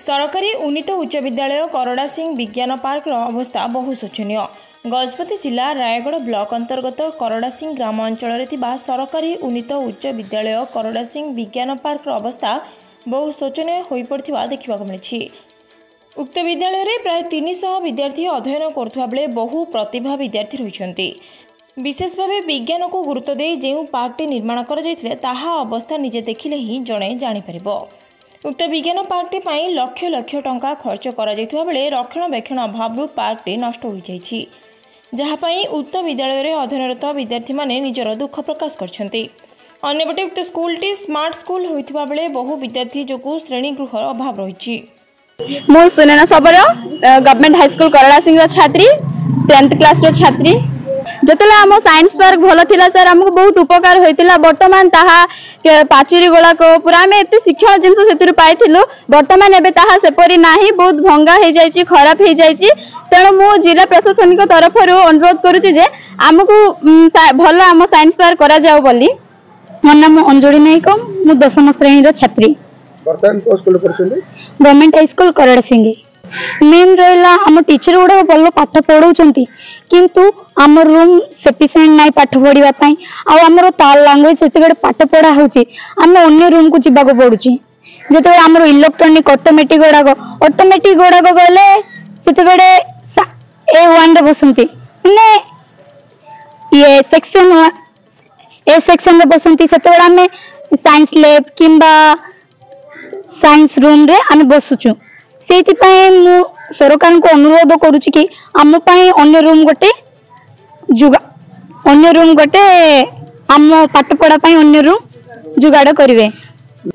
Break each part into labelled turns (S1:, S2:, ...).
S1: सरकारी उन्नीत उच्च विद्यालय करड़ासिंह विज्ञान पार्क अवस्था बहु शोचनीय। गजपति जिला रायगढ़ ब्लॉक अंतर्गत करड़ासिंह ग्राम अंचल सरकारी उन्नीत उच्च विद्यालय करड़ासिंह विज्ञान पार्क अवस्था बहु शोचनीय हो पड़ा देखा मिली। उक्त विद्यालय में प्राय 300 विद्यार्थी अध्ययन करुवा बेले बहु प्रतिभा विद्यार्थी रही। विशेष भाव विज्ञान को गुरुत्व दे जो पार्कटी निर्माण कर अवस्था निजे देखिले ही जड़े जापर। उक्त विज्ञान पार्कटी लक्ष लक्ष टंका खर्च कर रक्षणाबेक्षण अभाव पार्कटी नष्ट हो जाइछि, जहाँपाई उक्त विद्यालय में अध्ययनरत विद्यार्थी माने निजर दुख प्रकाश करछन्ति। अन्यपटे उक्त स्कूलटी स्मार्ट स्कूल होइथिबा बेले बहु विद्यार्थी जोगु श्रेणीगृह अभाव रहिछि।
S2: मु Sunaina Sabar government high school Karadasingh छात्री 10th क्लास रो छात्री। जतले आम साइंस पार्क भल थिला सर हमको बहुत उपकार होइतिला। वर्तमान ताहा पाचेरी गोला को पूरा में एते शिक्षण जिनस सेतिर पाइथिलु। वर्तमान एबे ताहा सेपरी नाही, बहुत भंगा हे जाइछि, खराब हे जाइछि। तेणु मु जिला प्रशासनिक तरफ अनुरोध करूछि जे हमको भल आम साइंस पार्क करा जाओ बोली। मोर नाम अंजलि नायक, मु 10th श्रेणी रो छात्री।
S3: वर्तमान को स्कूल करछिले
S2: गवर्नमेंट हाई स्कूल करड़ासिंह। मेन रहा आम टीचर गुड़ा भल पाठ पढ़ाऊँच किंतु आम रूम सफिशिएंट नाई पाठ पढ़ा आमर ताल लांगुएज से पाठ पढ़ा होम अन्य रूम को जावाक पड़ू। जिते आमर इलेक्ट्रोनिक ऑटोमेटिक गुड़ाक गले जिते A1 बसती मैंने ये सेक्शन ए सेक्शन बसती से आम साइंस लैब किंबा साइंस रूम रे आम बसुचु। से सरकार को अनुरोध करुच्ची कि आम अन्य रूम गोटे आम पाठ पढ़ा अन्य रूम जुगाड़ करेंगे।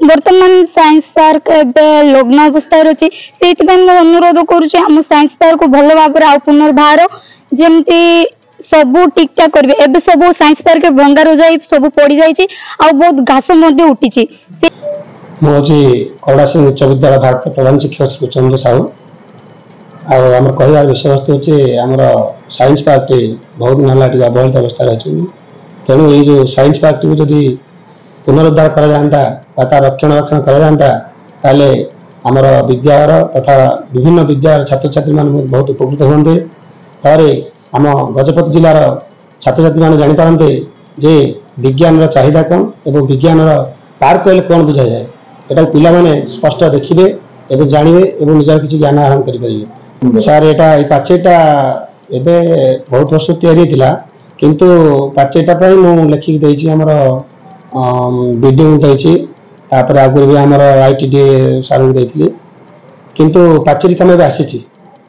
S2: वर्तमान साइंस पार्क एवं लग्न अवस्था अच्छी से अनुरोध करुच्ची आम साइंस पार्क को भल भाव पुनर्बार जमती सबू ठीक ठाक करेंगे। एवं सब साइंस पार्क भंगार जाए सब पड़ जाए बहुत घास उठी।
S3: मुझे करड़ासिंह उच्च विद्यालय भारत प्रधान शिक्षक चंद्र साहू आम कह विषय वस्तु हूँ आमर साइंस पार्क बहुत नाला अवहेलित अवस्था रही। तेणु ये जो साइंस पार्क टी जदि पुनरुद्धार कर रक्षणाबेक्षण कर आमर विद्यालय तथा विभिन्न विद्यालय छात्र छात्री मान बहुत उपकृत होते। फल आम गजपति जिलार छात्र छात्री मैंने जापारते जे विज्ञान चाहिदा कौन और विज्ञान पार्क कहले कौन बुझा जाए यहाँ पिला माने स्पष्ट देखिए एवं जानवे और निजार किसी ज्ञान आहरण करेंगे। सर यहाँ पाचेटा एवं बहुत वर्ष या किंतु पाचेटा मुझे लिखिक देती आमर बिल्डिंग उठाई आगुरी भी आमर ITD सार को देती किंतु पाचेरी कम आसी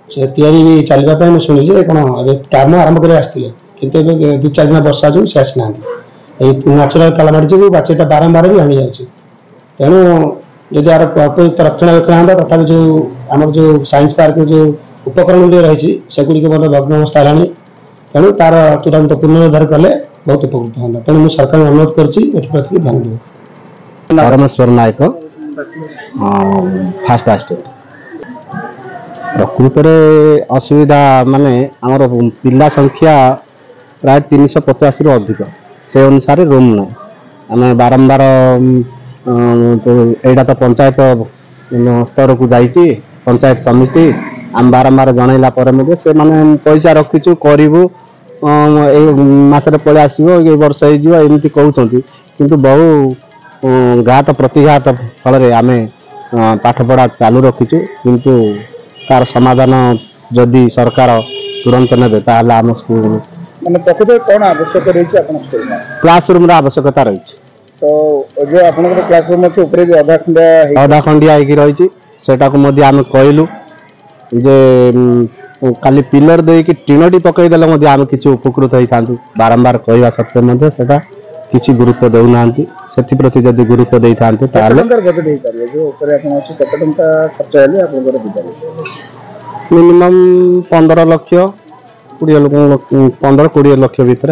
S3: से तैयारी भी चलवाई मुझे शुणिली कौन काम आरंभ कर आसते किंतु 2-4 दिन वर्षा जो सी आसी ना न्याचुराल क्लाइमेट जो पाचेटा बारंबार भी भांगी जाए। तेणु जदि यार उपयुक्त रक्षणाबेक्षण हाँ तथा जो आम जो साइंस पार्क जो उपकरण रही सेगुड़ी बहुत भग्न अवस्था है। तेणु तार तुरंत पुनरुद्धार कले बहुत उपकृत हाँ। तेणु मुझे सरकार अनुरोध करती ध्यान देव।
S4: परमेश्वर नायक फास्ट आस्टेट। प्रकृत में असुविधा माने आमर पिला संख्या प्राय 350 रु अधिक से अनुसार रूम ना आम बारंबार तो यहाँ तो पंचायत स्तर को जाइए पंचायत समिति आम बारंबार जनइला से माने पैसा रखीचु करूँ मसरे पलि आसो ये वर्ष होमती कहते किंतु बहु घात प्रतिघात फल आम पाठ पढ़ा चालू रखीचु किंतु तार समाधान जदि सरकार तुरंत ने आम स्कूल
S3: कौन आवश्यक रही
S4: क्लासरूम आवश्यकता रही।
S3: तो जो आपन क्लासरूम अच्छे ऊपर भी
S4: अधा खंडिया रही से आम कहलु जे खाली पिलर दे कि टीनटी पकईदे आम किसी उपकृत होता बारंबार कहवा सत्वे से किसी गुरुत्व देना से प्रति जदि गुरुत्व दे था मिनिमम 15 लाख 20 लाख 15-20 लाख भीतर।